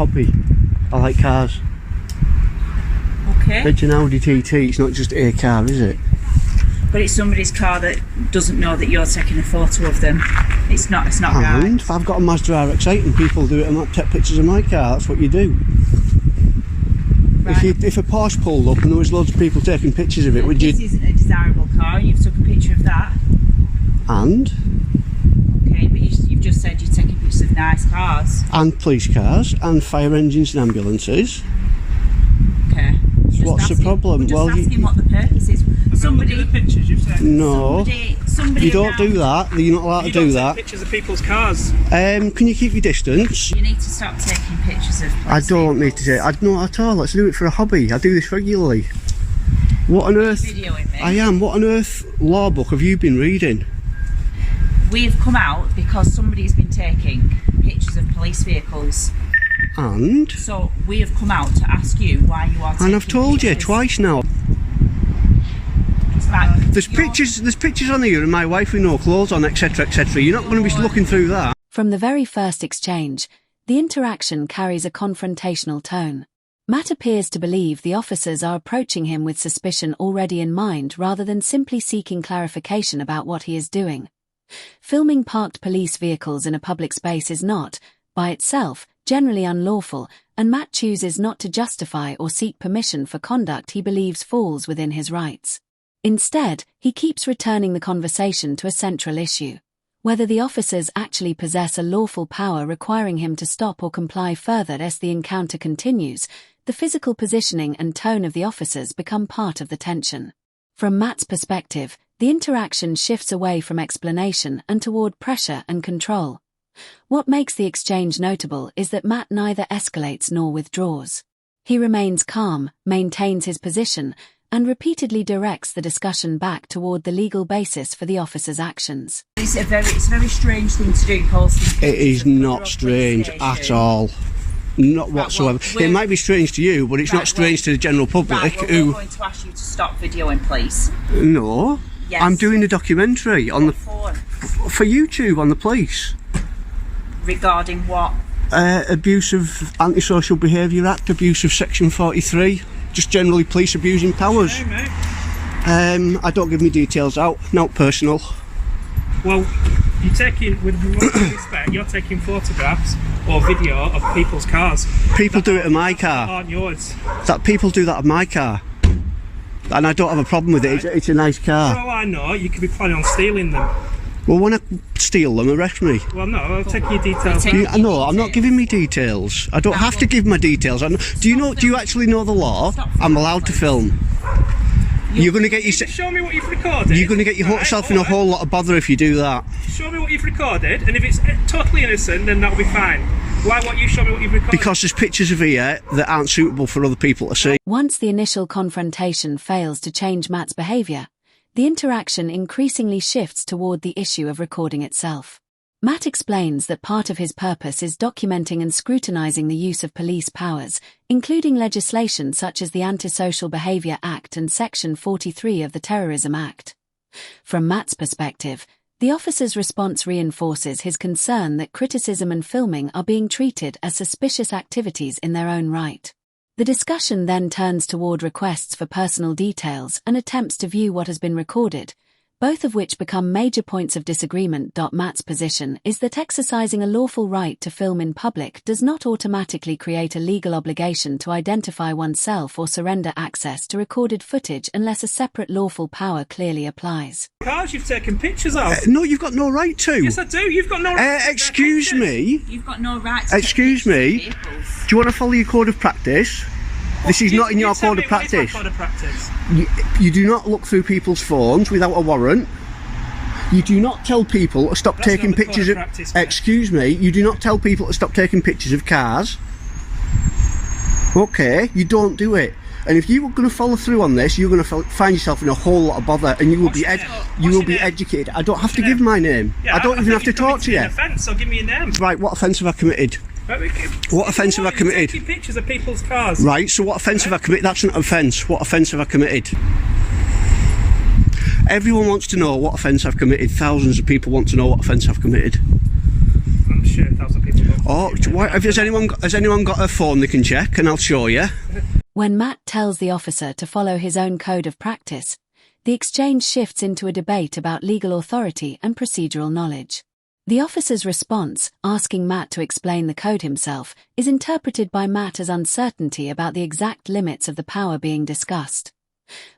hobby. I like cars. Okay. It's an Audi TT, it's not just a car, is it? But it's somebody's car that doesn't know that you're taking a photo of them. It's not right. And if I've got a Mazda RX-8 and people do it and take pictures of my car, that's what you do. Right. If a Porsche pulled up and there was loads of people taking pictures of it, would you... This isn't a desirable car, you've took a picture of that. And? Okay, but you've just said you're taking pictures of nice cars. And police cars, and fire engines and ambulances. Okay. What's the problem? Well, asking what the purpose is. Somebody look at the pictures you've said. No. Somebody You don't do that. You're not allowed to do that. Take pictures of people's cars. Can you keep your distance? You need to stop taking pictures of I don't need to take. I don't at all. Let's do it for a hobby. I do this regularly. What on earth? Videoing me. I am. What on earth law book have you been reading? We've come out because somebody's been taking pictures of police vehicles. And? So we have come out to ask you why you are taking And I've told you pictures. twice now. Right, There's pictures on here of my wife with no clothes on, etc, etc. You're not going to be looking through that. From the very first exchange, the interaction carries a confrontational tone. Matt appears to believe the officers are approaching him with suspicion already in mind rather than simply seeking clarification about what he is doing. Filming parked police vehicles in a public space is not, by itself, generally unlawful, and Matt chooses not to justify or seek permission for conduct he believes falls within his rights. Instead, he keeps returning the conversation to a central issue: whether the officers actually possess a lawful power requiring him to stop or comply further. As the encounter continues, the physical positioning and tone of the officers become part of the tension. From Matt's perspective, the interaction shifts away from explanation and toward pressure and control. What makes the exchange notable is that Matt neither escalates nor withdraws. He remains calm, maintains his position, and repeatedly directs the discussion back toward the legal basis for the officer's actions. It's a very strange thing to do, posting. It is not strange at all. Not whatsoever. It might be strange to you, but it's not strange to the general public who... We're going to ask you to stop videoing, please. No. Yes. I'm doing a documentary on for YouTube on the police. Regarding what? Abuse of Antisocial Behaviour Act, abuse of Section 43. Just generally police abusing powers. Hey, mate. I don't give me details out, not personal. Well, you're taking, with respect, you're taking photographs or video of people's cars. People do it in my car. Aren't yours. That people do that in my car. And I don't have a problem with it, it's a nice For car. all I know, you could be planning on stealing them. Well, when I steal them, arrest me. Well, no, I'll take your details. No, I'm not giving me details. I don't have to give my details. Do you actually know the law? I'm allowed to film. You're going to get Show me what you've recorded. You're going to get yourself in a whole lot of bother if you do that. Show me what you've recorded, and if it's totally innocent, then that'll be fine. Why won't you show me what you've recorded? Because there's pictures of here that aren't suitable for other people to see. Once the initial confrontation fails to change Matt's behavior, the interaction increasingly shifts toward the issue of recording itself. Matt explains that part of his purpose is documenting and scrutinizing the use of police powers, including legislation such as the Antisocial Behaviour Act and Section 43 of the Terrorism Act. From Matt's perspective, the officer's response reinforces his concern that criticism and filming are being treated as suspicious activities in their own right. The discussion then turns toward requests for personal details and attempts to view what has been recorded, both of which become major points of disagreement. Matt's position is that exercising a lawful right to film in public does not automatically create a legal obligation to identify oneself or surrender access to recorded footage unless a separate lawful power clearly applies. Cars you've taken pictures of. No, you've got no right to. Yes, I do. You've got no right to. Excuse me. You've got no right to Excuse me. Do you want to follow your code of practice? This is not in your code of practice. You do not look through people's phones without a warrant. You do not tell people to stop taking pictures of... Excuse me, you do not tell people to stop taking pictures of cars. Okay, you don't do it. And if you were going to follow through on this, you're going to find yourself in a whole lot of bother, and you will be educated. I don't have to give my name. I don't even have to talk to you. Offence, so give me your name. Right, what offence have I committed? What offence have I committed? Taking pictures of people's cars. Right, so what offence have I committed? That's an offence. What offence have I committed? Everyone wants to know what offence I've committed. Thousands of people want to know what offence I've committed. I'm sure thousands of people don't. Oh, has anyone got a phone they can check, and I'll show you. When Matt tells the officer to follow his own code of practice, the exchange shifts into a debate about legal authority and procedural knowledge. The officer's response, asking Matt to explain the code himself, is interpreted by Matt as uncertainty about the exact limits of the power being discussed.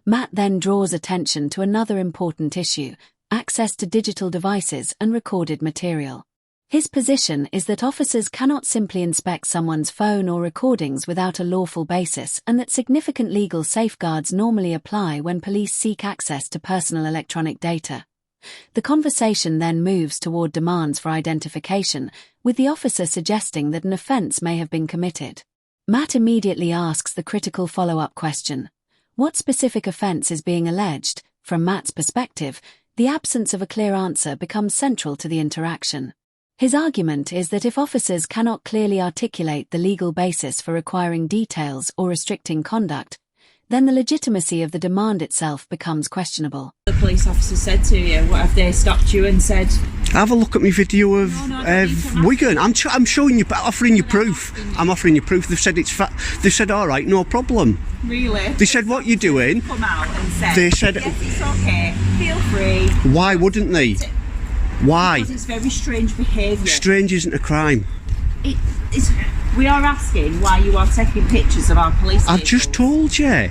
Matt then draws attention to another important issue: access to digital devices and recorded material. His position is that officers cannot simply inspect someone's phone or recordings without a lawful basis, and that significant legal safeguards normally apply when police seek access to personal electronic data. The conversation then moves toward demands for identification, with the officer suggesting that an offense may have been committed. Matt immediately asks the critical follow-up question: what specific offense is being alleged? From Matt's perspective, the absence of a clear answer becomes central to the interaction. His argument is that if officers cannot clearly articulate the legal basis for requiring details or restricting conduct, then the legitimacy of the demand itself becomes questionable. The police officer said to you, what have they stopped you and said? Have a look at my video of Wigan. I'm showing you, offering you proof. I'm offering you proof. They've said they said, all right, no problem. Really? They said, what you doing? Come out and said, they said, yes, it's okay, feel free. Why wouldn't they? Why? Because it's very strange behaviour. Strange isn't a crime. We are asking why you are taking pictures of our police vehicles. I've just told you.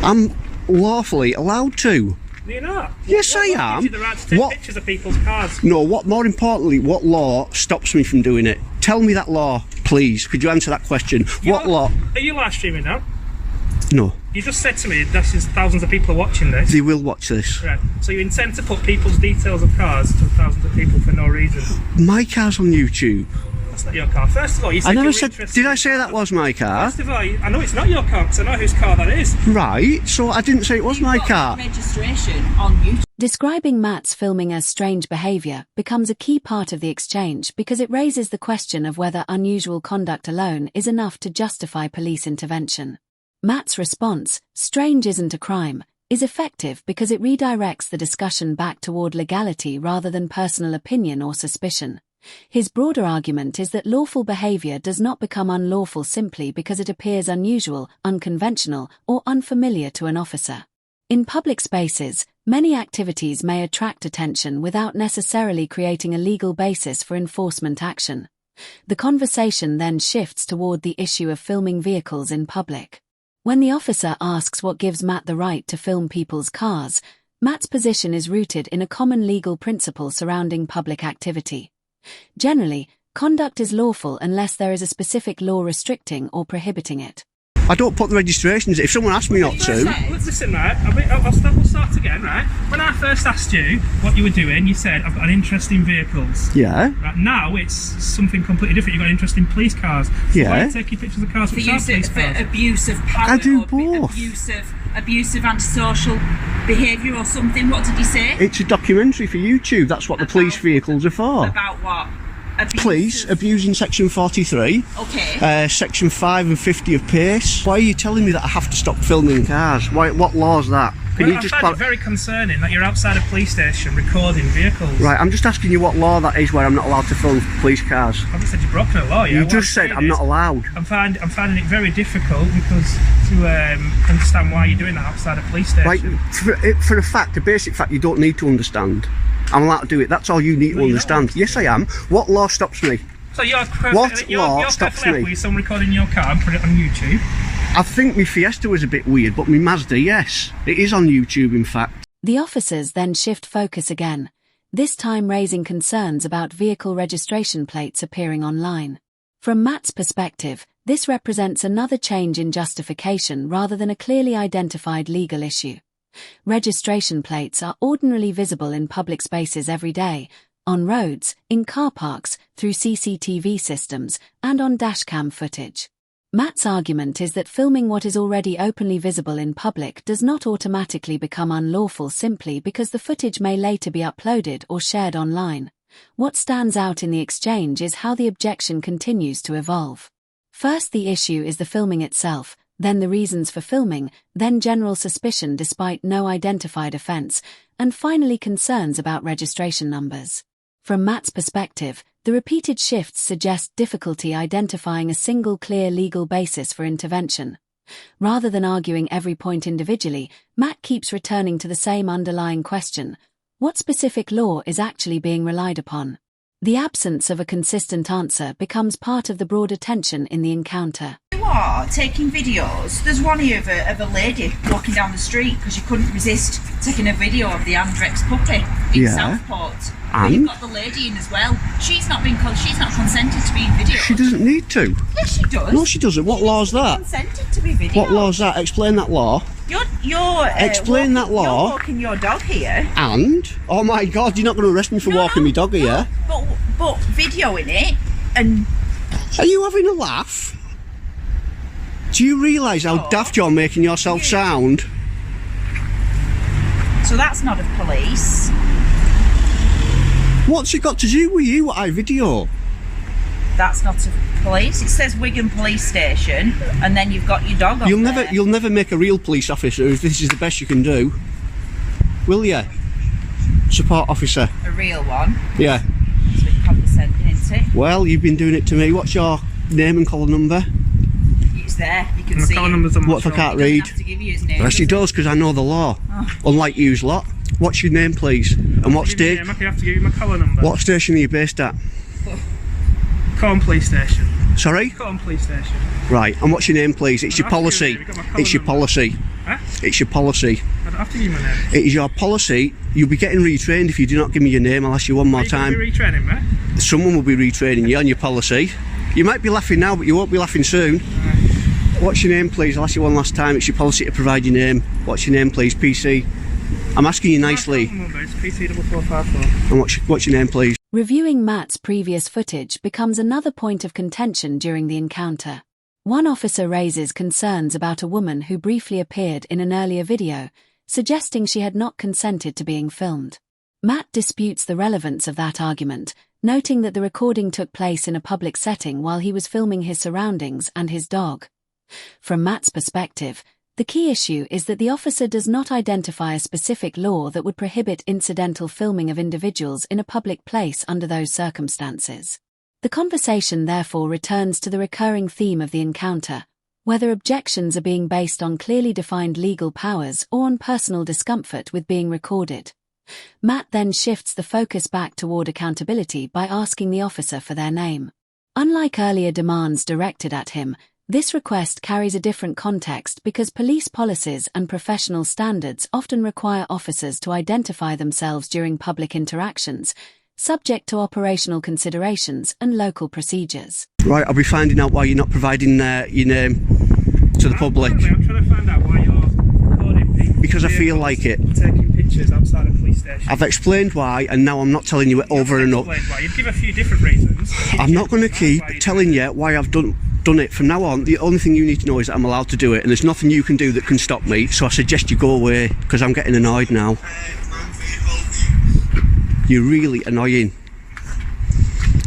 I'm lawfully allowed to. You're not? Yes, I am. Gives you the right to take pictures of people's cars? No, more importantly, what law stops me from doing it? Tell me that law, please. Could you answer that question? What law? Are you live streaming now? No. You just said to me that thousands of people are watching this. They will watch this. Right. So you intend to put people's details of cars to thousands of people for no reason? My car's on YouTube. That's not your car. First of all, you said I never you were said. interested. Did I say that was my car? First of all, I know it's not your car because I know whose car that is. Right. So I didn't say it was my car. Registration on YouTube. Describing Matt's filming as strange behaviour becomes a key part of the exchange because it raises the question of whether unusual conduct alone is enough to justify police intervention. Matt's response, "Strange isn't a crime," is effective because it redirects the discussion back toward legality rather than personal opinion or suspicion. His broader argument is that lawful behaviour does not become unlawful simply because it appears unusual, unconventional, or unfamiliar to an officer. In public spaces, many activities may attract attention without necessarily creating a legal basis for enforcement action. The conversation then shifts toward the issue of filming vehicles in public. When the officer asks what gives Matt the right to film people's cars, Matt's position is rooted in a common legal principle surrounding public activity. Generally, conduct is lawful unless there is a specific law restricting or prohibiting it. I don't put the registrations. If someone asks me not to. Listen, right, we'll start again, right? When I first asked you what you were doing, you said, I've got an interest in vehicles. Yeah. Right, now it's something completely different. You've got an interest in police cars. So yeah. why are you taking pictures of cars which are police cars? For abuse of power. I do or both. Abusive antisocial behaviour or something. What did he say? It's a documentary for YouTube. That's what the police vehicles are for. About what? Police abusing section 43. Okay. Section 5 and 50 of pace. Why are you telling me that I have to stop filming cars? What law's that? I find it very concerning that you're outside a police station recording vehicles. Right, I'm just asking you what law that is where I'm not allowed to film police cars. I haven't said you've broken a law yet. You just said I'm not allowed. I'm finding it very difficult because to understand why you're doing that outside a police station. Right, for a basic fact you don't need to understand. I'm allowed to do it. That's all you need to understand. Yes, I am. What law stops me? So you're stops me? With someone recording your car and put it on YouTube? I think my Fiesta was a bit weird, but my Mazda, yes. It is on YouTube, in fact. The officers then shift focus again, this time raising concerns about vehicle registration plates appearing online. From Matt's perspective, this represents another change in justification rather than a clearly identified legal issue. Registration plates are ordinarily visible in public spaces every day, on roads, in car parks, through CCTV systems, and on dashcam footage. Matt's argument is that filming what is already openly visible in public does not automatically become unlawful simply because the footage may later be uploaded or shared online. What stands out in the exchange is how the objection continues to evolve. First, the issue is the filming itself, then the reasons for filming, then general suspicion despite no identified offence, and finally concerns about registration numbers. From Matt's perspective, The repeated shifts suggest difficulty identifying a single clear legal basis for intervention. Rather than arguing every point individually, Matt keeps returning to the same underlying question: what specific law is actually being relied upon? The absence of a consistent answer becomes part of the broader tension in the encounter. You are taking videos. There's one here of a lady walking down the street because she couldn't resist taking a video of the Andrex puppy in Southport. But you've got the lady in as well. She's not consented to be in video. She doesn't need to. Yes, she does. No, she doesn't. What law's that? Consented to be videoed. What law's that? Explain that law. Explain that law. You're walking your dog here. And? Oh my God, you're not going to arrest me for walking my dog here. But videoing it and... Are you having a laugh? Do you realise how daft you're making yourself sound? So that's not of police. What's it got to do with you, what I video? That's not of police. It says Wigan Police Station, and then you've got your dog on there. You'll never make a real police officer if this is the best you can do. Will you? Support officer. A real one. Yeah. It's a bit condescending, isn't it? Well, you've been doing it to me. What's your name and collar number? It's there. You can see it. What if I can't read? Have to give you his name, Yes, he does, because I know the law. Oh. Unlike you's lot. What's your name, please? And what station? I have to give you my collar number. What station are you based at? Corn Police Station. Sorry? Corn Police Station. Right, and what's your name, please? It's your policy. It's your policy. Huh? It's your policy. I don't have to give you my name. It is your policy. You'll be getting retrained if you do not give me your name. I'll ask you one more time. Are you retraining me? Someone will be retraining you on your policy. You might be laughing now, but you won't be laughing soon. What's your name, please? I'll ask you one last time. It's your policy to provide your name. What's your name, please? PC. I'm asking you nicely. It's PC4454. And what's your name, please? Reviewing Matt's previous footage becomes another point of contention during the encounter. One officer raises concerns about a woman who briefly appeared in an earlier video, suggesting she had not consented to being filmed. Matt disputes the relevance of that argument, noting that the recording took place in a public setting while he was filming his surroundings and his dog. From Matt's perspective, the key issue is that the officer does not identify a specific law that would prohibit incidental filming of individuals in a public place under those circumstances. The conversation therefore returns to the recurring theme of the encounter, whether objections are being based on clearly defined legal powers or on personal discomfort with being recorded. Matt then shifts the focus back toward accountability by asking the officer for their name. Unlike earlier demands directed at him, this request carries a different context because police policies and professional standards often require officers to identify themselves during public interactions, subject to operational considerations and local procedures. Right, I'll be finding out why you're not providing your name to the public. I'm trying to find out why you're recording people. Because I feel like it. Taking pictures outside a police station. I've explained why, and now I'm not telling you it over and over. You'd give a few different reasons. I'm not going to keep telling you why I've done it. From now on, the only thing you need to know is that I'm allowed to do it, and there's nothing you can do that can stop me, so I suggest you go away, because I'm getting annoyed now. You're really annoying.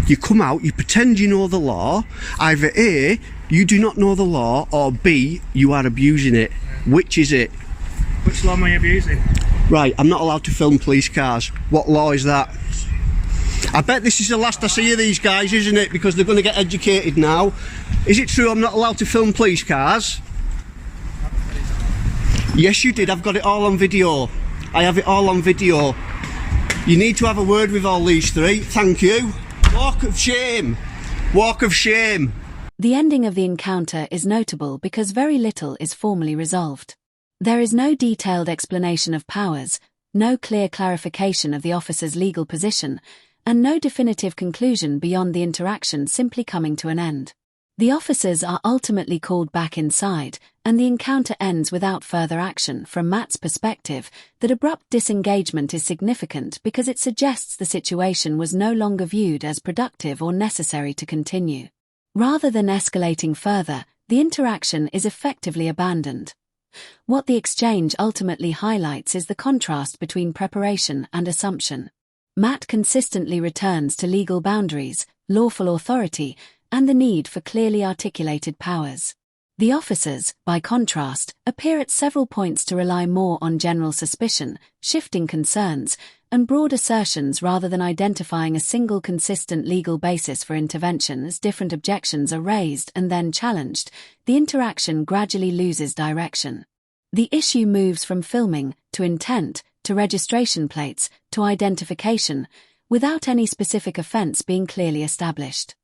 You come out, you pretend you know the law. Either A, you do not know the law, or B, you are abusing it. Which is it? Which law am I abusing? Right, I'm not allowed to film police cars. What law is that? I bet this is the last I see of these guys, isn't it? Because they're going to get educated now. Is it true I'm not allowed to film police cars? Yes, you did. I've got it all on video. I have it all on video. You need to have a word with all these three. Thank you. Walk of shame. Walk of shame. The ending of the encounter is notable because very little is formally resolved. There is no detailed explanation of powers, no clear clarification of the officer's legal position, and no definitive conclusion beyond the interaction simply coming to an end. The officers are ultimately called back inside, and the encounter ends without further action. From Matt's perspective, that abrupt disengagement is significant because it suggests the situation was no longer viewed as productive or necessary to continue. Rather than escalating further, the interaction is effectively abandoned. What the exchange ultimately highlights is the contrast between preparation and assumption. Matt consistently returns to legal boundaries, lawful authority, and the need for clearly articulated powers. The officers, by contrast, appear at several points to rely more on general suspicion, shifting concerns, and broad assertions rather than identifying a single consistent legal basis for intervention. As different objections are raised and then challenged, the interaction gradually loses direction. The issue moves from filming, to intent, to registration plates, to identification, without any specific offence being clearly established.